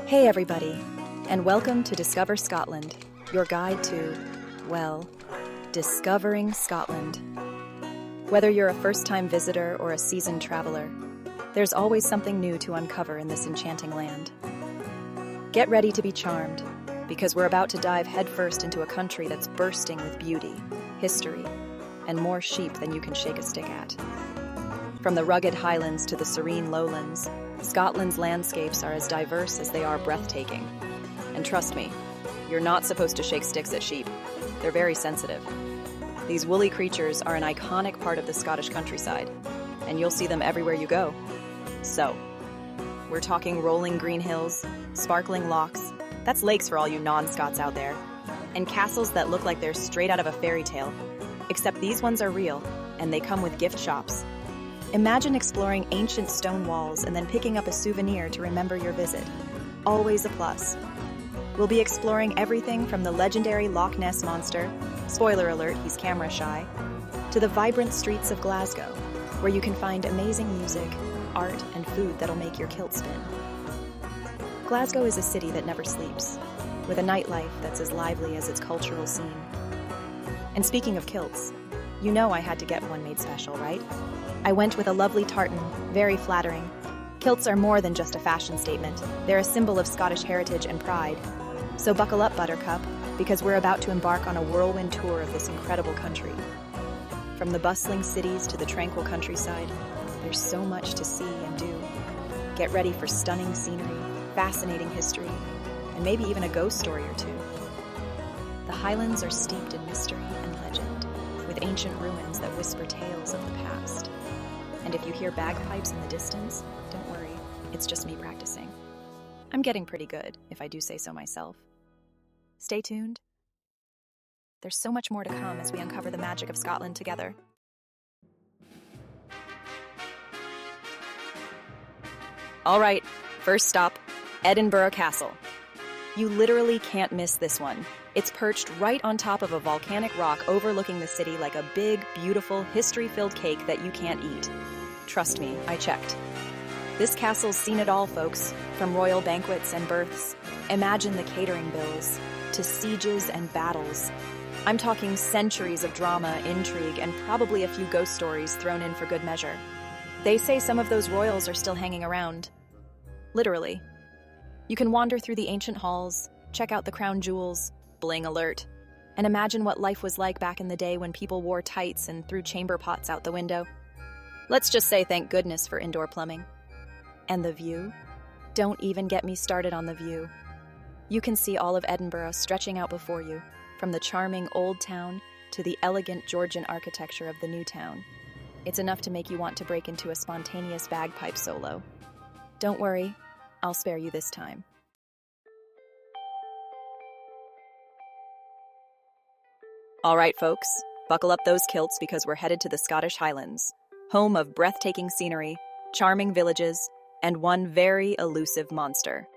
Hey everybody, and welcome to Discover Scotland, your guide to, well, discovering Scotland. Whether you're a first-time visitor or a seasoned traveler, there's always something new to uncover in this enchanting land. Get ready to be charmed, because we're about to dive headfirst into a country that's bursting with beauty, history, and more sheep than you can shake a stick at. From the rugged highlands to the serene lowlands, Scotland's landscapes are as diverse as they are breathtaking. And trust me, you're not supposed to shake sticks at sheep. They're very sensitive. These woolly creatures are an iconic part of the Scottish countryside, and you'll see them everywhere you go. So, we're talking rolling green hills, sparkling lochs, that's lakes for all you non-Scots out there, and castles that look like they're straight out of a fairy tale. Except these ones are real, and they come with gift shops. Imagine exploring ancient stone walls and then picking up a souvenir to remember your visit. Always a plus. We'll be exploring everything from the legendary Loch Ness Monster, spoiler alert, he's camera shy, to the vibrant streets of Glasgow, where you can find amazing music, art, and food that'll make your kilt spin. Glasgow is a city that never sleeps, with a nightlife that's as lively as its cultural scene. And speaking of kilts, you know I had to get one made special, right? I went with a lovely tartan, very flattering. Kilts are more than just a fashion statement. They're a symbol of Scottish heritage and pride. So buckle up, Buttercup, because we're about to embark on a whirlwind tour of this incredible country. From the bustling cities to the tranquil countryside, there's so much to see and do. Get ready for stunning scenery, fascinating history, and maybe even a ghost story or two. The Highlands are steeped in mystery and legend, with ancient ruins that whisper tales of the past. And if you hear bagpipes in the distance, don't worry, it's just me practicing. I'm getting pretty good, if I do say so myself. Stay tuned. There's so much more to come as we uncover the magic of Scotland together. All right, first stop, Edinburgh Castle. You literally can't miss this one. It's perched right on top of a volcanic rock overlooking the city like a big, beautiful, history-filled cake that you can't eat. Trust me, I checked. This castle's seen it all, folks, from royal banquets and births. Imagine the catering bills, to sieges and battles. I'm talking centuries of drama, intrigue, and probably a few ghost stories thrown in for good measure. They say some of those royals are still hanging around. Literally. You can wander through the ancient halls, check out the crown jewels, bling alert, and imagine what life was like back in the day when people wore tights and threw chamber pots out the window. Let's just say thank goodness for indoor plumbing. And the view? Don't even get me started on the view. You can see all of Edinburgh stretching out before you, from the charming old town to the elegant Georgian architecture of the new town. It's enough to make you want to break into a spontaneous bagpipe solo. Don't worry, I'll spare you this time. All right, folks, buckle up those kilts because we're headed to the Scottish Highlands, home of breathtaking scenery, charming villages, and one very elusive monster.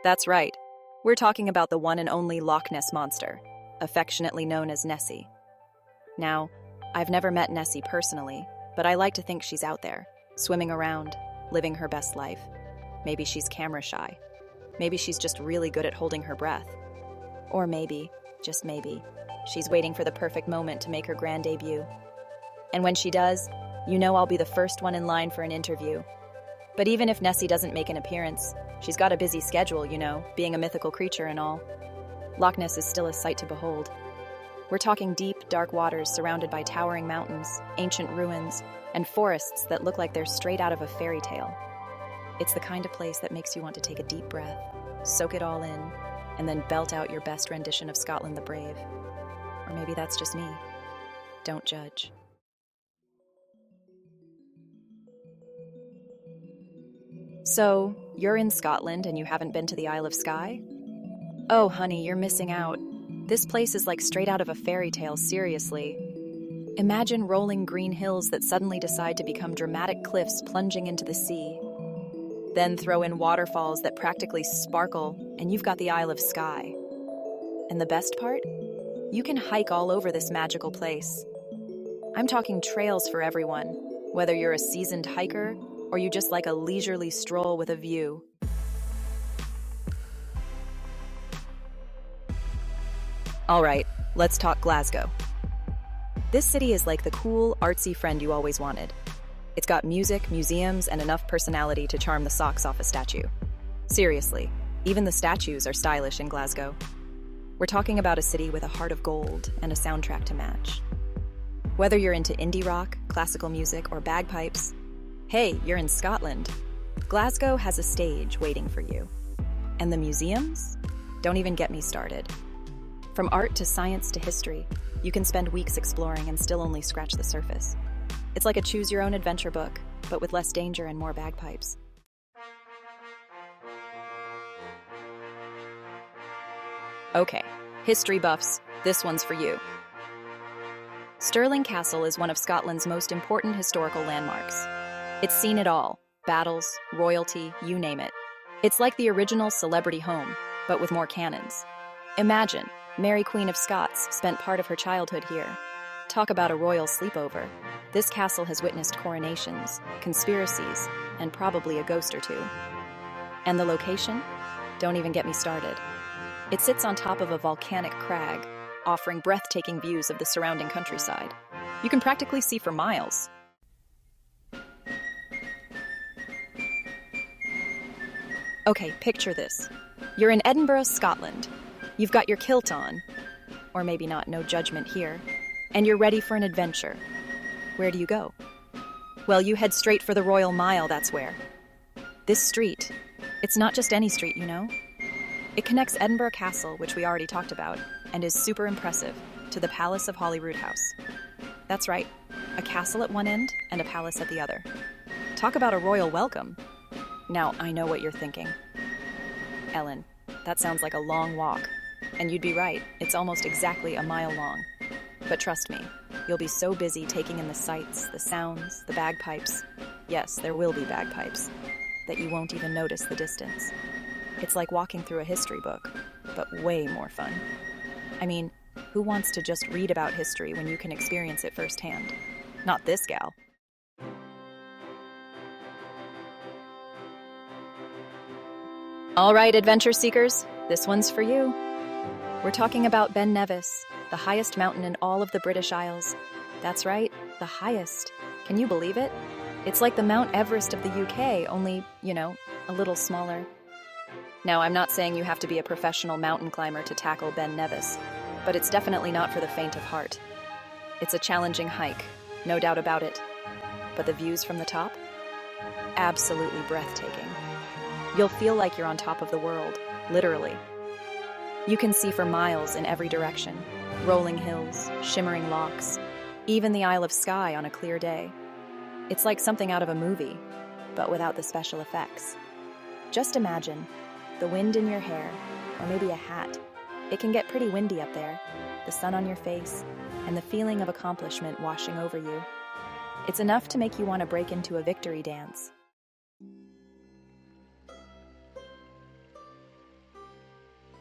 That's right, we're talking about the one and only Loch Ness Monster, affectionately known as Nessie. Now, I've never met Nessie personally, but I like to think she's out there, swimming around, living her best life. Maybe she's camera shy. Maybe she's just really good at holding her breath. Or maybe, just maybe, she's waiting for the perfect moment to make her grand debut. And when she does, you know I'll be the first one in line for an interview. But even if Nessie doesn't make an appearance, she's got a busy schedule, you know, being a mythical creature and all. Loch Ness is still a sight to behold. We're talking deep, dark waters surrounded by towering mountains, ancient ruins, and forests that look like they're straight out of a fairy tale. It's the kind of place that makes you want to take a deep breath, soak it all in, and then belt out your best rendition of Scotland the Brave. Or maybe that's just me. Don't judge. So, you're in Scotland and you haven't been to the Isle of Skye? Oh, honey, you're missing out. This place is like straight out of a fairy tale, seriously. Imagine rolling green hills that suddenly decide to become dramatic cliffs plunging into the sea. Then throw in waterfalls that practically sparkle, and you've got the Isle of Skye. And the best part? You can hike all over this magical place. I'm talking trails for everyone, whether you're a seasoned hiker or you just like a leisurely stroll with a view. All right, let's talk Glasgow. This city is like the cool, artsy friend you always wanted. It's got music, museums, and enough personality to charm the socks off a statue. Seriously, even the statues are stylish in Glasgow. We're talking about a city with a heart of gold and a soundtrack to match. Whether you're into indie rock, classical music, or bagpipes, hey, you're in Scotland. Glasgow has a stage waiting for you. And the museums? Don't even get me started. From art to science to history, you can spend weeks exploring and still only scratch the surface. It's like a choose-your-own-adventure book, but with less danger and more bagpipes. Okay, history buffs, this one's for you. Stirling Castle is one of Scotland's most important historical landmarks. It's seen it all: battles, royalty, you name it. It's like the original celebrity home, but with more cannons. Imagine, Mary Queen of Scots spent part of her childhood here. Talk about a royal sleepover. This castle has witnessed coronations, conspiracies, and probably a ghost or two. And the location? Don't even get me started. It sits on top of a volcanic crag, offering breathtaking views of the surrounding countryside. You can practically see for miles. Okay, picture this. You're in Edinburgh, Scotland. You've got your kilt on, or maybe not, no judgment here, and you're ready for an adventure. Where do you go? Well, you head straight for the Royal Mile, that's where. This street, it's not just any street, you know? It connects Edinburgh Castle, which we already talked about, and is super impressive, to the Palace of Holyrood House. That's right, a castle at one end and a palace at the other. Talk about a royal welcome. Now, I know what you're thinking. Ellen, that sounds like a long walk. And you'd be right, it's almost exactly a mile long. But trust me, you'll be so busy taking in the sights, the sounds, the bagpipes. Yes, there will be bagpipes, that you won't even notice the distance. It's like walking through a history book, but way more fun. I mean, who wants to just read about history when you can experience it firsthand? Not this gal. All right, adventure seekers, this one's for you. We're talking about Ben Nevis, the highest mountain in all of the British Isles. That's right, the highest. Can you believe it? It's like the Mount Everest of the UK, only, a little smaller. Now, I'm not saying you have to be a professional mountain climber to tackle Ben Nevis, but it's definitely not for the faint of heart. It's a challenging hike, no doubt about it. But the views from the top? Absolutely breathtaking. You'll feel like you're on top of the world, literally. You can see for miles in every direction, rolling hills, shimmering lochs, even the Isle of Skye on a clear day. It's like something out of a movie, but without the special effects. Just imagine the wind in your hair, or maybe a hat. It can get pretty windy up there, the sun on your face, and the feeling of accomplishment washing over you. It's enough to make you want to break into a victory dance.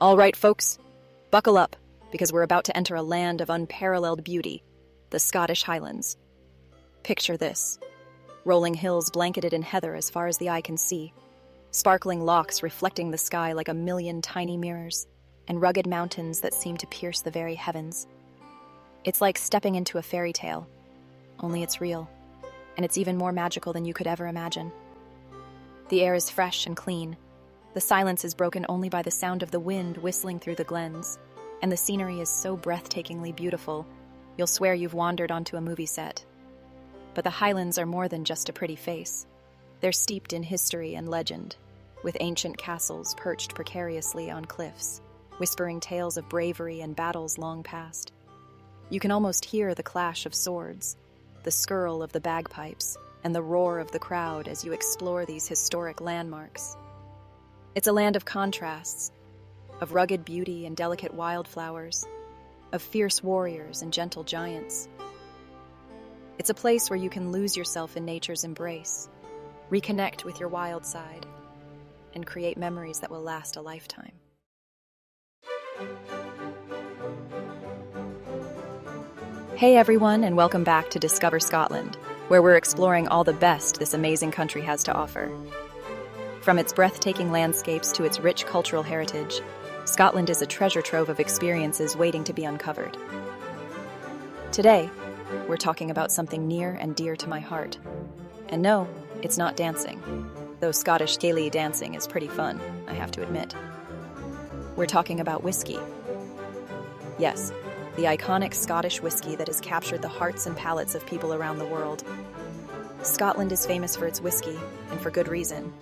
All right, folks, buckle up, because we're about to enter a land of unparalleled beauty, the Scottish Highlands. Picture this: rolling hills blanketed in heather as far as the eye can see, sparkling lochs reflecting the sky like a million tiny mirrors, and rugged mountains that seem to pierce the very heavens. It's like stepping into a fairy tale, only it's real, and it's even more magical than you could ever imagine. The air is fresh and clean. The silence is broken only by the sound of the wind whistling through the glens, and the scenery is so breathtakingly beautiful, you'll swear you've wandered onto a movie set. But the Highlands are more than just a pretty face. They're steeped in history and legend, with ancient castles perched precariously on cliffs, whispering tales of bravery and battles long past. You can almost hear the clash of swords, the skirl of the bagpipes, and the roar of the crowd as you explore these historic landmarks. It's a land of contrasts, of rugged beauty and delicate wildflowers, of fierce warriors and gentle giants. It's a place where you can lose yourself in nature's embrace, reconnect with your wild side, and create memories that will last a lifetime. Hey everyone, and welcome back to Discover Scotland, where we're exploring all the best this amazing country has to offer. From its breathtaking landscapes to its rich cultural heritage, Scotland is a treasure trove of experiences waiting to be uncovered. Today, we're talking about something near and dear to my heart. And no, it's not dancing, though Scottish Gaelic dancing is pretty fun, I have to admit. We're talking about whiskey. Yes, the iconic Scottish whiskey that has captured the hearts and palates of people around the world. Scotland is famous for its whiskey, and for good reason.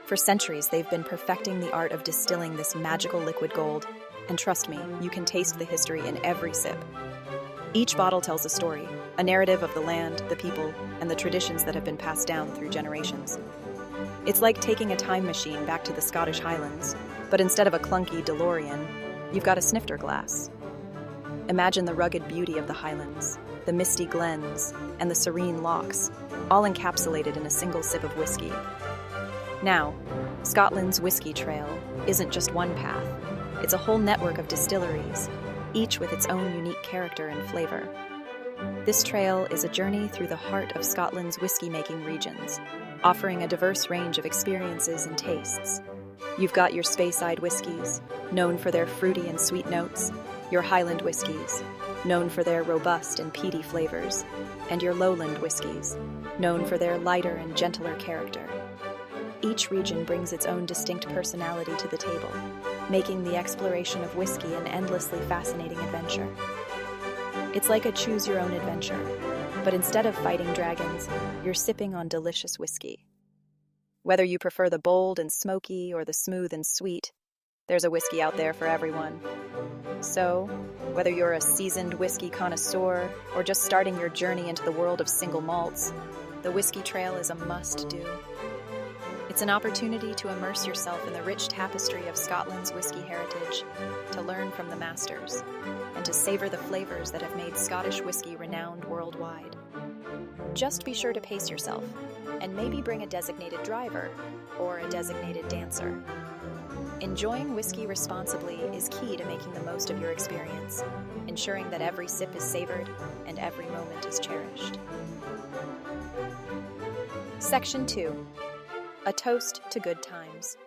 For centuries, they've been perfecting the art of distilling this magical liquid gold, and trust me, you can taste the history in every sip. Each bottle tells a story, a narrative of the land, the people, and the traditions that have been passed down through generations. It's like taking a time machine back to the Scottish Highlands, but instead of a clunky DeLorean, you've got a snifter glass. Imagine the rugged beauty of the Highlands, the misty glens, and the serene lochs, all encapsulated in a single sip of whiskey. Now, Scotland's Whiskey Trail isn't just one path. It's a whole network of distilleries, each with its own unique character and flavor. This trail is a journey through the heart of Scotland's whiskey-making regions, offering a diverse range of experiences and tastes. You've got your Speyside whiskies, known for their fruity and sweet notes, your Highland whiskies, known for their robust and peaty flavors, and your Lowland whiskies, known for their lighter and gentler character. Each region brings its own distinct personality to the table, making the exploration of whiskey an endlessly fascinating adventure. It's like a choose-your-own-adventure, but instead of fighting dragons, you're sipping on delicious whiskey. Whether you prefer the bold and smoky or the smooth and sweet, there's a whiskey out there for everyone. So, whether you're a seasoned whiskey connoisseur or just starting your journey into the world of single malts, the Whiskey Trail is a must-do. It's an opportunity to immerse yourself in the rich tapestry of Scotland's whiskey heritage, to learn from the masters, and to savor the flavors that have made Scottish whiskey renowned worldwide. Just be sure to pace yourself, and maybe bring a designated driver or a designated dancer. Enjoying whiskey responsibly is key to making the most of your experience, ensuring that every sip is savored and every moment is cherished. Section 2. A toast to good times.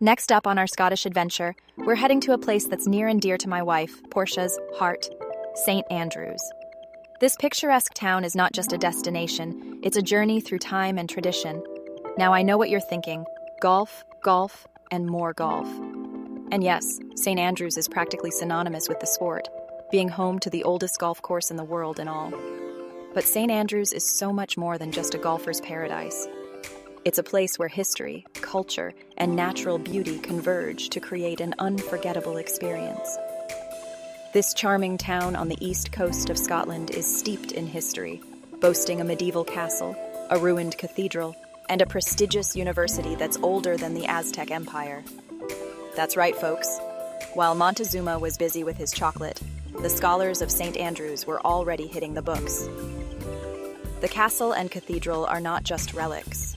Next up on our Scottish adventure, we're heading to a place that's near and dear to my wife, Portia's, heart, St. Andrews. This picturesque town is not just a destination, it's a journey through time and tradition. Now I know what you're thinking, golf, golf, and more golf. And yes, St. Andrews is practically synonymous with the sport, being home to the oldest golf course in the world and all. But St. Andrews is so much more than just a golfer's paradise. It's a place where history, culture, and natural beauty converge to create an unforgettable experience. This charming town on the east coast of Scotland is steeped in history, boasting a medieval castle, a ruined cathedral, and a prestigious university that's older than the Aztec Empire. That's right, folks. While Montezuma was busy with his chocolate, the scholars of St. Andrews were already hitting the books. The castle and cathedral are not just relics.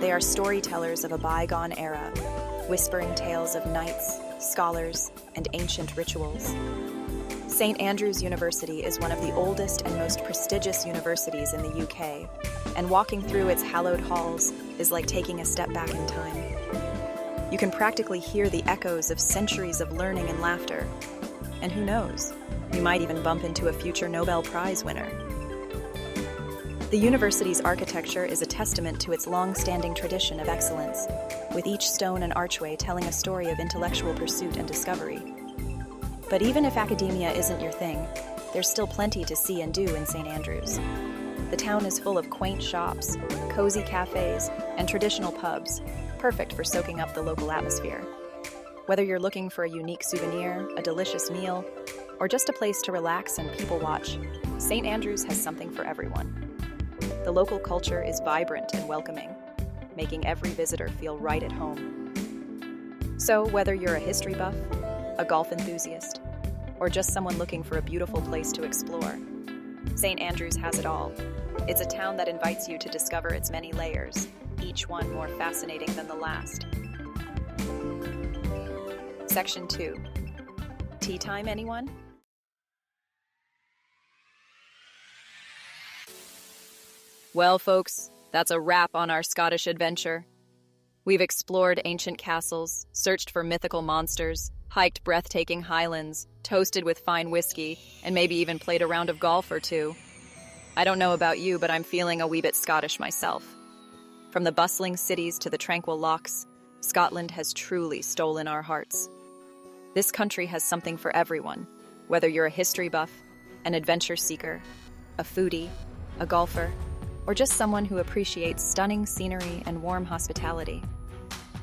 They are storytellers of a bygone era, whispering tales of knights, scholars, and ancient rituals. St. Andrews University is one of the oldest and most prestigious universities in the UK, and walking through its hallowed halls is like taking a step back in time. You can practically hear the echoes of centuries of learning and laughter. And who knows, you might even bump into a future Nobel Prize winner. The university's architecture is a testament to its long-standing tradition of excellence, with each stone and archway telling a story of intellectual pursuit and discovery. But even if academia isn't your thing, there's still plenty to see and do in St. Andrews. The town is full of quaint shops, cozy cafes, and traditional pubs, perfect for soaking up the local atmosphere. Whether you're looking for a unique souvenir, a delicious meal, or just a place to relax and people watch, St. Andrews has something for everyone. The local culture is vibrant and welcoming, making every visitor feel right at home. So whether you're a history buff, a golf enthusiast, or just someone looking for a beautiful place to explore, St. Andrews has it all. It's a town that invites you to discover its many layers, each one more fascinating than the last. Section 2. Tea time, anyone? Well, folks, that's a wrap on our Scottish adventure. We've explored ancient castles, searched for mythical monsters, hiked breathtaking highlands, toasted with fine whiskey, and maybe even played a round of golf or two. I don't know about you, but I'm feeling a wee bit Scottish myself. From the bustling cities to the tranquil lochs, Scotland has truly stolen our hearts. This country has something for everyone, whether you're a history buff, an adventure seeker, a foodie, a golfer, or just someone who appreciates stunning scenery and warm hospitality.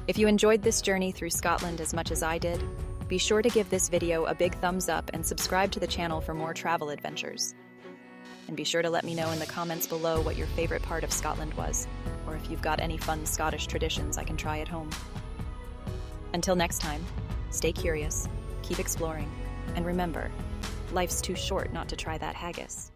If you enjoyed this journey through Scotland as much as I did, be sure to give this video a big thumbs up and subscribe to the channel for more travel adventures. And be sure to let me know in the comments below what your favorite part of Scotland was, or if you've got any fun Scottish traditions I can try at home. Until next time, stay curious, keep exploring, and remember, life's too short not to try that haggis.